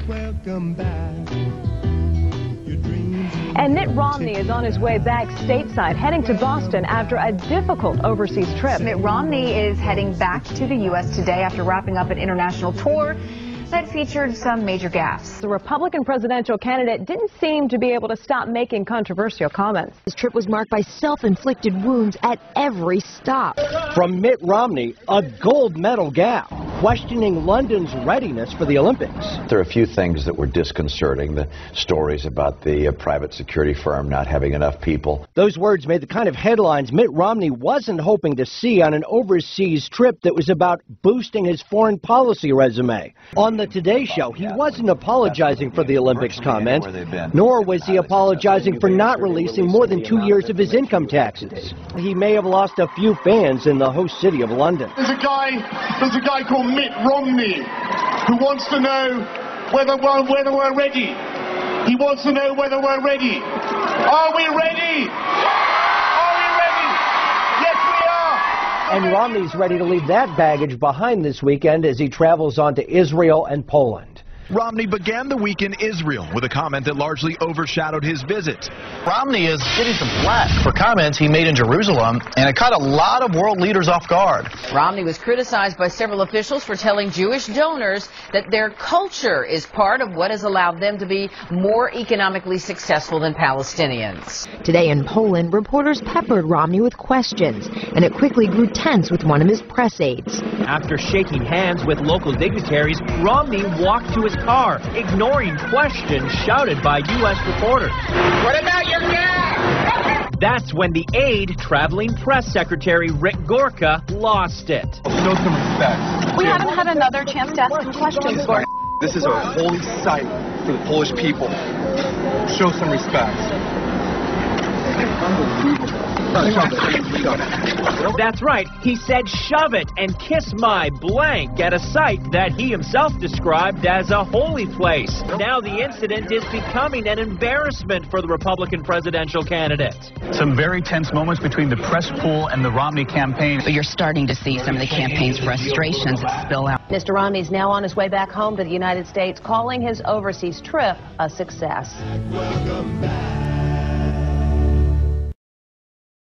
Welcome back. Your dreams. And Mitt Romney is on his way back stateside, heading to Boston after a difficult overseas trip. Mitt Romney is heading back to the U.S. today after wrapping up an international tour that featured some major gaffes. The Republican presidential candidate didn't seem to be able to stop making controversial comments. His trip was marked by self-inflicted wounds at every stop. From Mitt Romney, a gold medal gaffe, questioning London's readiness for the Olympics. There are a few things that were disconcerting. The stories about the private security firm not having enough people. Those words made the kind of headlines Mitt Romney wasn't hoping to see on an overseas trip that was about boosting his foreign policy resume. On the Today Show, he wasn't apologizing for the Olympics comment, nor was he apologizing for not releasing more than 2 years of his income taxes. He may have lost a few fans in the host city of London. There's a guy called Mitt Romney who wants to know whether we're ready. He wants to know whether we're ready. Are we ready? Are we ready? Yes, we are. And Romney's ready to leave that baggage behind this weekend as he travels on to Israel and Poland. Romney began the week in Israel with a comment that largely overshadowed his visit. Romney is getting some flack for comments he made in Jerusalem, and it caught a lot of world leaders off guard. Romney was criticized by several officials for telling Jewish donors that their culture is part of what has allowed them to be more economically successful than Palestinians. Today in Poland, reporters peppered Romney with questions, and it quickly grew tense with one of his press aides. After shaking hands with local dignitaries, Romney walked to his car, ignoring questions shouted by U.S. reporters. What about your gas? That's when the aide, traveling press secretary Rick Gorka, lost it. Show some respect. We haven't had another chance to ask him questions, Gordon. This is a holy sight for the Polish people. Show some respect. Unbelievable. That's right. He said, "Shove it and kiss my blank" at a site that he himself described as a holy place. Now the incident is becoming an embarrassment for the Republican presidential candidate. Some very tense moments between the press pool and the Romney campaign. But you're starting to see some of the campaign's frustrations spill out. Mr. Romney's now on his way back home to the United States, calling his overseas trip a success. Welcome back.